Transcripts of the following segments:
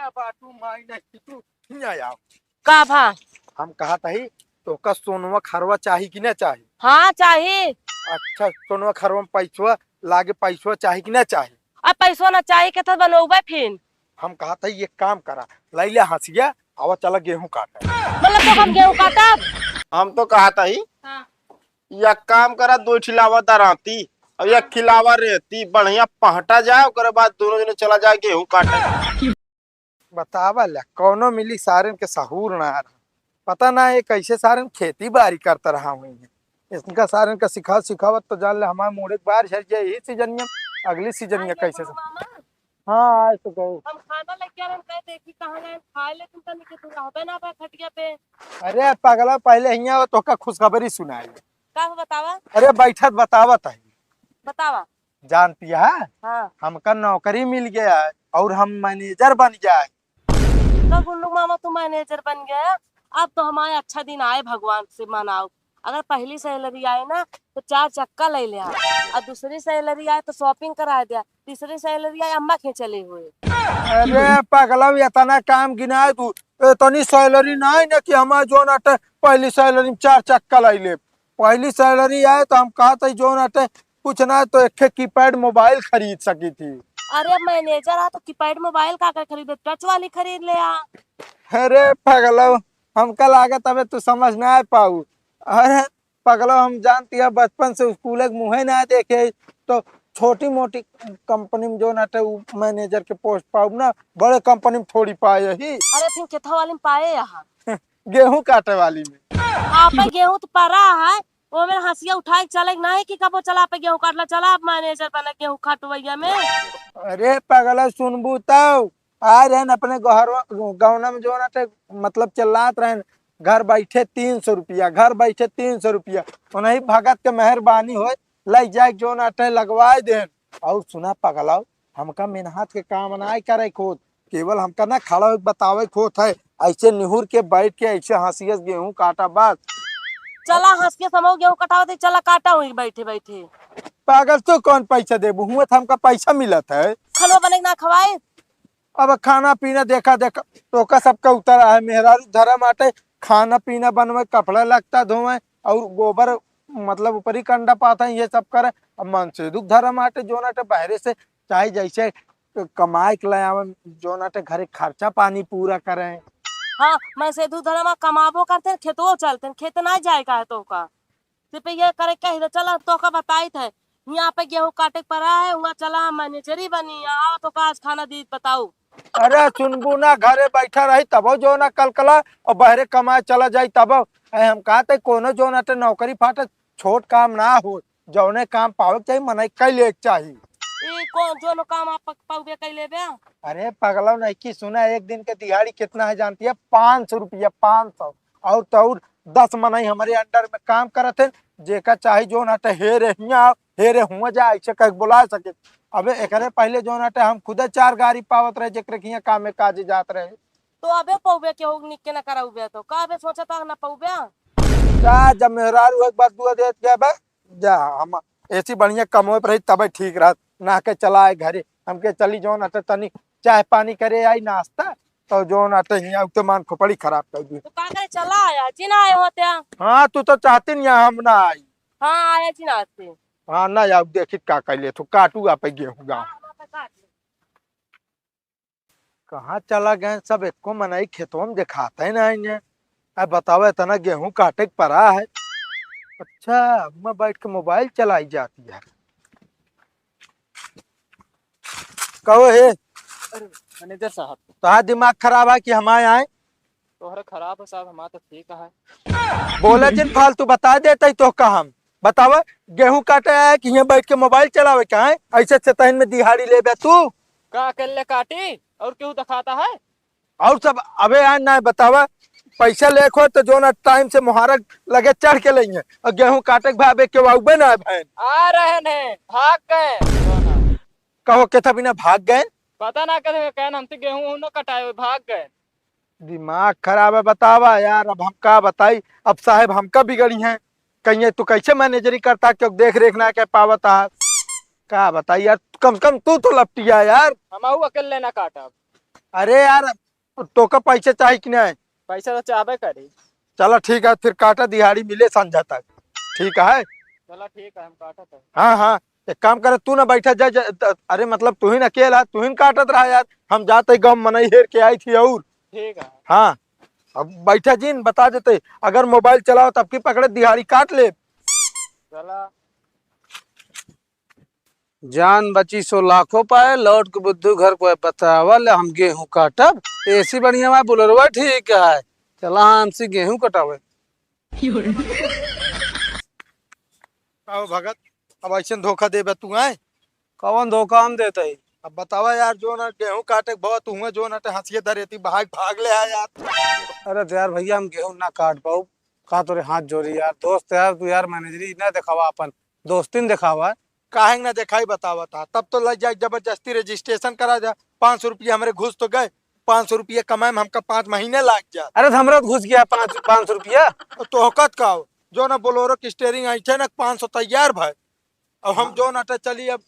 बाटू माई नहीं तू नहीं आओ। का भा हम कहा था तो का सोनवा खरवा चाहिए कि ना चाहिए? हाँ चाहिए। अच्छा सोनवा खरवा में पैसवा लागे, पैसवा चाहिए कि ना चाहिए? अब पैसो ना चाहिए के तो बनोबे फिर। हम कहा था ये काम करा, लैले हंसिया आवा चला गेहूं काटे। मतलब तो हम गेहूं काटब। हम तो कहा था ही हाँ। या काम करा, दो खिलावा दराती और या खिलावा रहती बढ़िया पहटा जाए, ओकरे बाद दोनों जने चला जाए गेहूं काटे। बतावा ला कौनो मिली सारन के सहूर ना आ रहा, पता ना ये कैसे सारन खेती बाड़ी करता रहा हुई है। इसका सारन का सिखावत तो जान ले हमारे मुड़े बार झड़ जाए यही सीजनिया, अगली सीजनिया कैसे से। हाँ आज तो गए। हम खाना लेके आ रहे हैं, देखी कहां गए खाए ले, तुम तनी के तू रहबे ना बा खटिया पे। अरे पगला पहले हिया तो का खुशखबरी सुनाई। का बतावा? अरे बैठत बतावत है। बतावा। जानती है हाँ। हमका नौकरी मिल गया है और हम मैनेजर बन गया है। तो गुल्लू मामा तू मैनेजर बन गया। अब तो हमारे अच्छा दिन आए, भगवान से मनाओ। अगर पहली सैलरी आए ना तो 4 चक्का ले लिया, और दूसरी सैलरी आए तो शॉपिंग करा दिया, तीसरी सैलरी आए अम्मा के चले हुए। अरे पगला इतना काम गिनाए तू, इतनी सैलरी नहीं ना कि हमारे जो नाटे पहली सैलरी में 4 चक्का लाई ले। पहली सैलरी आए तो हम कहा था जो नाटे कुछ ना तो एक कीपैड मोबाइल खरीद सकी थी। अरे मैनेजर आ तो कीपैड मोबाइल का खरीदे, टच वाली खरीद ले आ। अरे पगला हमका लागत अबे तू समझ ना पाऊ। अरे पगला हम जानती है बचपन से स्कूल के मुँह ना देखे तो छोटी मोटी कंपनी में जो नाटे मैनेजर के पोस्ट पाऊ ना, बड़े कंपनी में थोड़ी पाए ही। अरे फिर केथा वाली में पाए यहाँ। गेहूं काटे वाली में। आप गेहूं तो पड़ा है, वो मेरा हंसिया उठाए चले नहीं कि कबो चला पे गेहूं काटला, चला आप मैनेजर बना गेहूं काटवैया में। अरे पगला सुनबू तब आ रहे अपने गौना में जो नाटे मतलब चिल्लात रहे घर बैठे 300 रुपया, घर बैठे 300 रुपया, उन्हीं भगत के मेहरबानी हो लग जाए जो नाटे लगवाए दे। और सुना पगला हमका मेहनत के काम ना करे खोद, केवल हमका ना खड़ा बतावे खोत है, ऐसे निहुर के बैठ के ऐसे हंसियस गेहूं काटा बस। चला हंस के समो गेहूं कटावते, चला काटा हुई बैठे बैठे। पागल तो कौन पैसा देबू, हुआ था हमका पैसा मिलत है। खलो बने ना खवाए। अब खाना पीना देखा देखा तो का सबका उतरा है, मेहरारू धर्म आटे खाना पीना बनवे, कपड़ा लगता धोवे और गोबर मतलब ऊपरी कंडा पाता है, ये सब करे। अब मन से दुख धर्म आटे जो नाटे बहरे से चाहे जैसे कमाए के लाए जो नाटे घरे खर्चा पानी पूरा करे। हाँ मैं से दूध धरमा कमाबो करते हैं, खेतो चलते हैं, खेत ना जाएगा है तो का सिर्फ ये करे कही तो चला तो का बताई थे यहाँ पे गेहूं काटे पड़ा है, वहाँ चला मैनेजरी बनी आओ तो का आज खाना दी बताओ। अरे सुनबू ना घरे बैठा रही तब जो ना कलकला और बहरे कमाए चला जाई तब। हम कहते कोनो जो नाटे नौकरी फाटे छोट काम ना हो, जौने काम पावे चाहिए मनाई कई ले चाहिए। कौन जो काम आप पाउबे कई लेबे। अरे पगला नहीं की सुना, एक दिन के दिहाड़ी कितना है जानती है? 500 रुपया, 500। और तो और 10 मनाई हमारे अंडर में काम करत है, जेका चाहे जो नाटे हेरे हुआ जाए ऐसे कह बुला सके। अबे एकरे पहले जो नाटे हम खुद 4 गाड़ी पावत रहे जेकरे के कामे काजे जात रहे। तो अबे पौबे के हो निक के ना कराउबे तो का अबे सोचा था ना पौबे। जा जब मेहरारू एक बार दुआ देत गया बे जा, हम ऐसी बढ़िया कमोए पर तब ठीक रह ना के चला है घरे। हमके चली जो नाटे तनी चाय पानी करे आई नाश्ता तो जो नाटे हिया तो मान खोपड़ी खराब कर दी। तो का करे चला आया जी ना आए होते। हाँ तू तो चाहती नहीं हम ना आई। हाँ आया जी ना आते। हाँ ना यार देखी का कैले तो काटू आप गेहूं गाँव कहाँ चला गए सब, एको मनाई खेतों में दिखाते ना इन्हें। अब बताओ इतना गेहूं काटे पड़ा है। अच्छा मैं बैठ के मोबाइल चलाई जाती है। कहो हे अरे मैनेजर साहब, तो दिमाग खराब है कि हमारे आए? तोहरा खराब है साहब, हमारा तो ठीक है। बोले जिन फालतू बता देते तो का हम बतावा गेहूं काटे आया कि यहाँ बैठ के मोबाइल चलावे का है? ऐसे चतहन में दिहाड़ी ले बे तू का अकेले काटी और क्यों दिखाता है? और सब अबे यार ना बतावा पैसा लेखो तो जो ना टाइम से मुहारक लगे चढ़ के लेंगे और गेहूं काटे के भावे के वाउबे ना बहन आ रहे हैं, भाग गए। कहो के था बिना भाग गए। पता ना करे कहन हम तो गेहूं न कटाए भाग गए। दिमाग खराब है बतावा यार, अब हम का बताई। अब साहेब हमका बिगड़ी है कहीं तू कैसे मैनेजरी करता क्यों देख रेख ना के पावता का बताई यार, कम से कम तू तो लपटिया यार। हम अकेले ना काटा। अरे यार तो का पैसे चाहिए कि नहीं? पैसा तो चाहबे करी। चलो ठीक है, फिर काटा दिहाड़ी मिले संझा तक। ठीक है। चला ठीक है, हम काटत है। हाँ हाँ, एक काम करे, तू ना बैठा अरे मतलब तू ही ना अकेला, तू ही न काटत रहा यार। हम जाते गम मनई हेर के आई थी और। ठीक है। हाँ, अब बैठा जीन बता देते, अगर मोबाइल चलाओ तब की पकड़े दिहाड़ी काट ले। चला। जान बची सो लाखों पाए, लौट के बुद्धू घर को बतावल हम गेहूं काटब। ऐसी बढ़िया मैं बुलरवा ठीक है, चला हमसे गेहूं कटावे। आओ भगत, अब ऐसे धोखा दे तू आए। कौन धोखा हम देते ही? अब बतावा यार, जो ना गेहूं काटे बहुत हुए, जो ना हंसिए धरेती भाग भाग ले आया यार। अरे तो यार भैया हम गेहूं ना काट पाऊ, का तोरे हाथ जोड़ी यार। दोस्त यार तू यार, मैनेजरी ना दिखावा, अपन दोस्ती न दिखावा। काहे ना दिखाई बतावा था, तब तो लग जाए जबरदस्ती रजिस्ट्रेशन करा जा। 500 रुपया हमारे घुस तो गए, 500 रुपया कमाए में हमका 5 महीने लग जा। अरे तो हमरा तो घुस गया 500 रुपया। तो हकत का हो, जो ना बोलोरो की स्टेयरिंग आई थे ना 500 तैयार भाई। अब हम जो नाटे चली, अब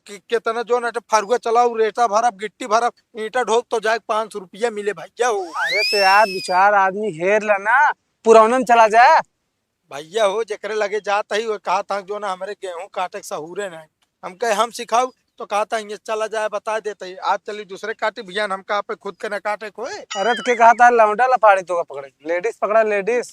कितना जो नाटे फरुआ चलाऊ, रेता भरब, गिट्टी भरब, ईंटा ढोक तो जाए 500 रुपया मिले भैया हो। अरे तो यार 2-4 आदमी हेर लेना, पुरानन चला जाए। भैया हो जकरे लगे जाता ही वो कहा था जो ना हमारे गेहूं काटे के सहूरे नहीं। हम कहे हम सिखाऊ, तो कहा था ये चला जाए बता देते ही। आज चली दूसरे काटे भैया, हम कहा पे खुद के न काटे कोई। अरे तो के कहा था लौंडा लफाड़ी तो का पकड़े, लेडीज पकड़ा लेडीज।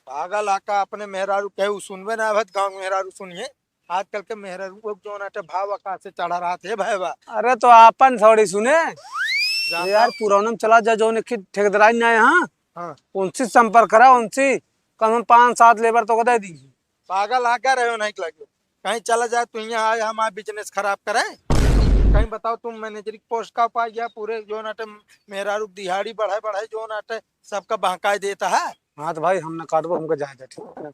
पागल आका अपने मेहरारू कहे सुनबे ना भत, गाँव में मेहरारू सुनिए। आजकल के मेहरारू को जो नाटे भाव आकाश से चढ़ा रहा थे भैया। अरे तो आपन थोड़ी सुने जानता यार, पुरानम चला जा जो ठेकेदार ना यहाँ, हाँ, उनसे संपर्क करा, उनसे कम 5-7 लेबर तो दे दी। पागल आका रहे हो नहीं लगे। कहीं चला जाए तो यहाँ आए हमारा बिजनेस खराब करें। कहीं बताओ तुम मैनेजरी पोस्ट का पाई गया, पूरे जो नाटे मेहरारू दिहाड़ी बढ़ाए बढ़ाए जो नाटे सबका बहकाए देता है। हाँ तो भाई हम ना काटबो, हमको जाए ठीक है।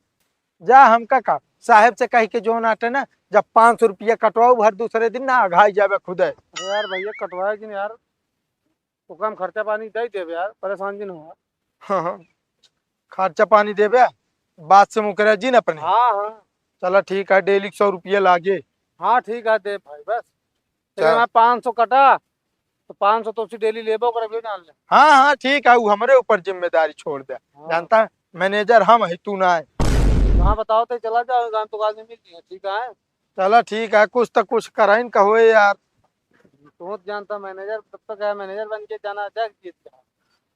जा हमका का साहेब से कह के जो नाटे ना, जब 500 रुपया कटवाओ हर दूसरे दिन ना आघाई जावे खुद। अरे यार भैया कटवाए कि नहीं यार, तो कम खर्चा पानी दे देवे यार, परेशान जी ना हुआ। हाँ हाँ, खर्चा पानी देवे, बात से मुकरा जी न अपने। हाँ हाँ चलो ठीक है, डेली 100 रुपया लागे। हाँ ठीक है दे भाई बस। चल। लेकिन मैं 500 कटा तो 500 तो उसी डेली लेबो कर डाल ले। हाँ हाँ ठीक है, वो हमारे ऊपर जिम्मेदारी छोड़ दे। हाँ। जानता है मैनेजर हम है, तू ना है। हाँ बताओ तो चला जाओ, गांव तो आदमी मिल गया ठीक है। चलो ठीक है, कुछ तो कुछ कराइन कहो यार। तो जानता मैनेजर तब तक है, मैनेजर बन के जाना जग जीत गया।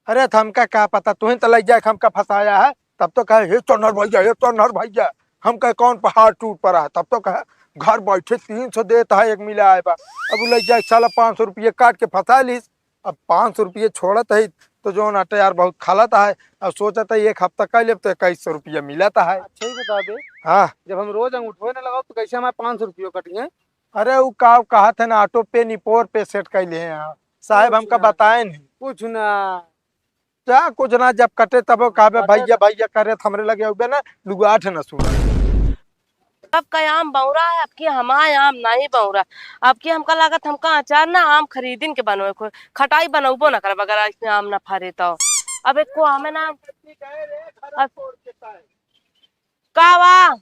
अरे तो हमका क्या पता, तू ही तो लग जाए हमका फंसाया है। तब तो कहे हे तो नर भैया, हे तो नर भैया। हम कहे कौन पहाड़ टूट पड़ा है, तब तो कहे घर बैठे 300 देता है एक मिला है बा। अब लग जाए साला 500 रुपये काट के फंसा लीस। अब 500 रुपये छोड़त है तो जो नाटे यार बहुत खालता है। अब सोचता है एक हफ्ता कर ले तो 2100 रुपया मिलता है। अच्छा ही बता दे, हाँ, जब हम रोज अंगूठे न लगाओ तो कैसे हमारे 500 रुपये कटिए? अरे वो का कहा था ना, ऑटो पे निपोर पे सेट कर लिए हैं साहब, हमका बताए नहीं। कुछ ना क्या कुछ ना, जब कटे तब कहा भैया भैया करे हमरे लगे हुए ना लुगाठ न सुना। अब का आम बौरा है, अब की हमारा आम नहीं बौरा। अब की हमका लागत हमका अचार ना आम खरीदिन के बनवे को, खटाई बनौबो ना करब अगर इसमें आम ना फरे तो। अब एक को हमें ना का वा हम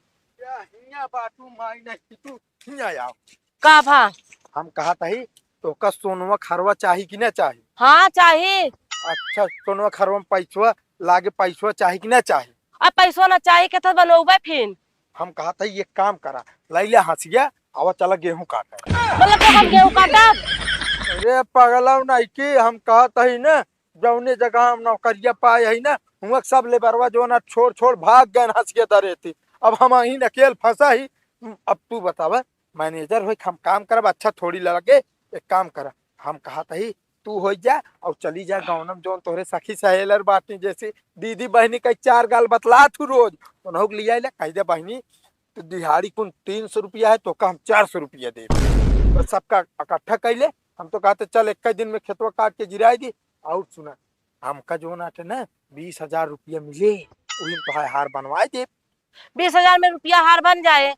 का भा कहा था ही तो का सोनवा खरवा चाहिए कि ना चाहिए? हाँ चाहिए। अच्छा, सोनवा खरवा में पैसवा लागे, पैसवा चाहिए कि ना चाहिए? अब पैसो ना चाहिए के तो बनौबे फिर। हम कहा था ये काम करा, लैला हंसिया आवा चला गेहूं काटे। मतलब तो हम गेहूं काटब? अरे पगला नहीं की, हम कहा था ही ना जौने जगह हम नौकरिया पाए है ना, हुआ सब लेबरवा जो ना छोड़ छोड़ भाग गए हंसिया दरे थी। अब हम ही अकेल फंसा ही। अब तू बतावा मैनेजर हो, हम काम करब अच्छा थोड़ी लगे। एक काम करा, हम कहा था ही तू हो जा और चली जा गाँव जो तोहरे सखी सहेलर बाटी जैसे दीदी बहनी का 4 गाल बतला तू रोज उन्हों लिया कह दे बहनी तो दिहाड़ी कुल 300 रुपया है तो का हम 400 रुपया दे तो सबका इकट्ठा कैले। हम तो कहते चल एक दिन में खेतवा काट के गिराई दी। और सुना, हमका जो नाटे ना 20,000 रुपया मिले, वही तो हार बनवाए दे। 20,000 में रुपया हार बन जाए?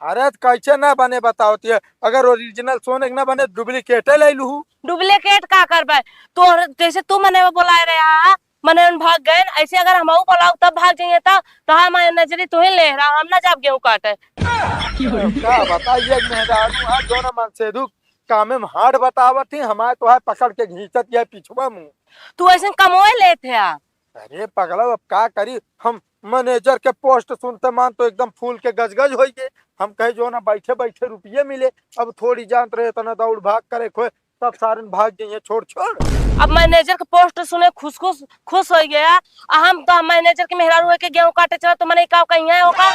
अरे कैसे ना बने बताओ, अगर ओरिजिनल सोने ना बने डुप्लीकेट ले लू। डुप्लीकेट का करबे? तो जैसे तू मने बुलाए रहा मने भाग गए, ऐसे अगर हम बुलाओ तब भाग जाइए तो हमारे नजरी तू ही ले रहा, हम ना जाब गेहूं काटे। क्या बताइए मेहरारू जो ना मन से दुख कामे में हाथ बतावत थी हमारे तो है पकड़ के घींचत या पिछुआ मुंह। तू ऐसे कमोए लेते आ। अरे पगला अब का करी हम मैनेजर के पोस्ट सुनते मान तो एकदम फूल के गजगज हो गए। हम कहे जो ना बैठे बैठे रुपये मिले अब थोड़ी जानत रहे तो ना दौड़ भाग करे खोए सब सारन भाग गई छोड़ छोड़। अब मैनेजर के पोस्ट सुने खुश हो गया। हम तो मैनेजर के मेहरारू है के गेहूं काटे चला तो मैंने का कहीं है होगा।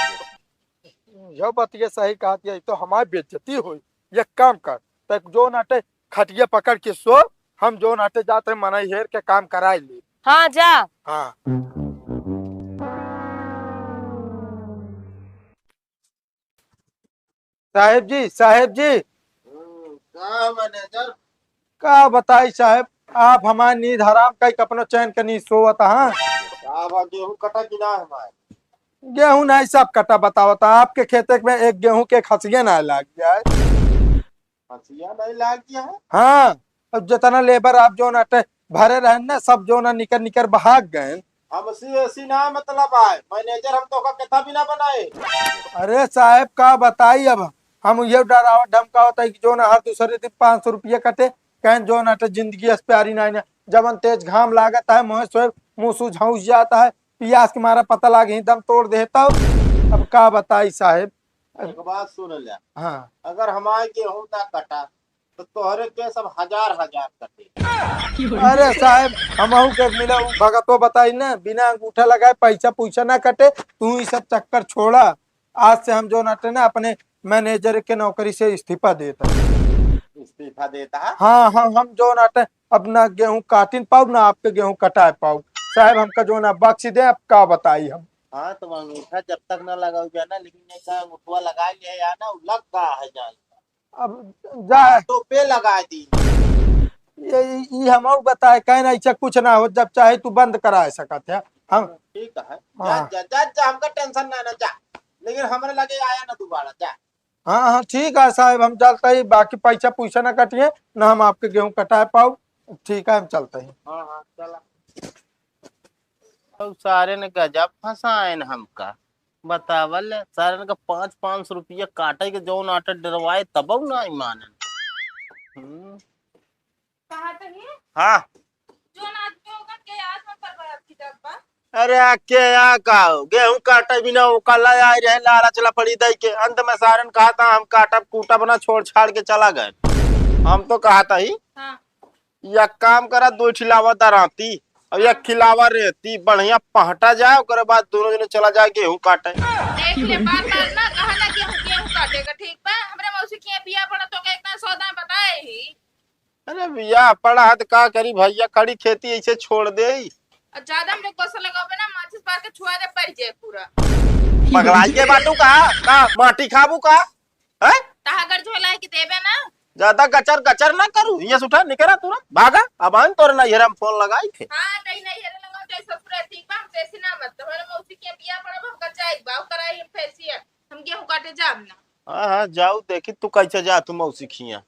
यह बात ये सही कहा थी तो हमारी बेइज्जती हुई। ये काम कर तक जो नाटे खटिया पकड़ के सो हम जो नाटे जाते मना हेर के काम कराए ले। हाँ जा। हाँ साहेब जी का मैनेजर का बताई साहब आप हमारी नींद हराम कई अपनो चैन के नींद सोवत। हाँ गेहूं कटा कि ना हमारे गेहूं नहीं सब कटा बतावता आपके खेते में एक गेहूं के खसिया ना लग जाए। हंसिया नहीं लाग गया है। हाँ अब जितना लेबर आप जो नाटे भरे रहे ना सब जो ना निकर निकर भाग गए। हमसे ऐसी ना मतलब आए मैनेजर हम तो का कितना भी ना बनाए। अरे साहब का बताई अब हम ये डरावा धमका होता है कि जो ना हर दूसरे दिन 500 रुपये कटे कहें जो ना जिंदगी अस प्यारी ना ना जबन तेज घाम लागता है मुँह स्वयं मुँह सूझ जाता है पियास के मारा पता लागे ही दम तोड़ देता हूँ। अब का बताई साहब। एक बात सुन ले हाँ अगर हमारे गेहूं ना कटा तो तोहरे के सब हजार हजार कटे। अरे साहब हम के मिला भगतो बताई ना बिना अंगूठा लगाए पैसा पूछा ना कटे तू ही सब चक्कर छोड़ा। आज से हम जो नटे ना अपने मैनेजर के नौकरी से इस्तीफा देता। इस्तीफा देता है। हाँ हाँ हम जो नाटे अपना गेहूं काटिन पाऊ ना आपके गेहूं कटाए पाऊ साहब हमका जो ना बख्श दे अब का बताई हम। हाँ तो अंगूठा जब तक ना लगाओ ना लेकिन नहीं कहा अंगूठा लगा लिया या ना लग का है जान अब जा तो पे लगा दी। ये हम बताए कहीं ना ऐसा कुछ ना हो जब चाहे तू बंद करा सकत है हम। ठीक है हाँ। जा हमका टेंशन ना ना जा लेकिन हमारे लगे आया ना दोबारा जा। हाँ हाँ ठीक है साहब हम चलते ही बाकी पैसा पूछा ना कटिए ना हम आपके गेहूं कटा पाऊ। ठीक है हम चलते हैं। हाँ हाँ चला तो सारे ने गजब फंसाए न हमका बतावल सारे ने का 500 रुपया काटे के जो नाटक डरवाए तब ना मानन। कहा तही हाँ जो आदमी होगा के आज में पर की डब्बा अरे आके या का गेहूं काटे बिना वो कल आए रहे लाला चला पड़ी दई के अंत में सारन कहा था हम काटब कूटा बना छोड़ छाड़ के चला गए। हम तो कहा था ही हां या काम करा 2 खिलावा दराती और या खिलावा रहती बढ़िया पहटा जाए ओकरे बाद दोनों जने चला जाए गेहूं काटे। देख ले बार ना कहा ना कि हम गेहूं काटेगा ठीक बा हमरे मौसी के बिया पड़ा तो के इतना सौदा बताए ही। अरे भैया पड़ा हाथ का करी भैया खड़ी खेती ऐसे छोड़ दे और ज्यादा हमरे गोसा लगावे ना माचिस बार के छुआ दे पड़ जाए पूरा। पगलाई के बाटू का माटी खाबू का है तहागर झोला के देबे ना ज्यादा गचर गचर ना करू ये उठा निकरा तुरंत भागा अब आन तोर ना हेरा फोन लगाई थे। हां नहीं हेरे लगा तो ससुर ठीक बा हम जैसे ना मत हमरे मौसी के बिया पड़ा हम कर जाए बाव कराई हम फेसियल हम गेहूं काटे जाब ना। हाँ हाँ जाऊ देखी तू कैसे जा तू मौसी खिया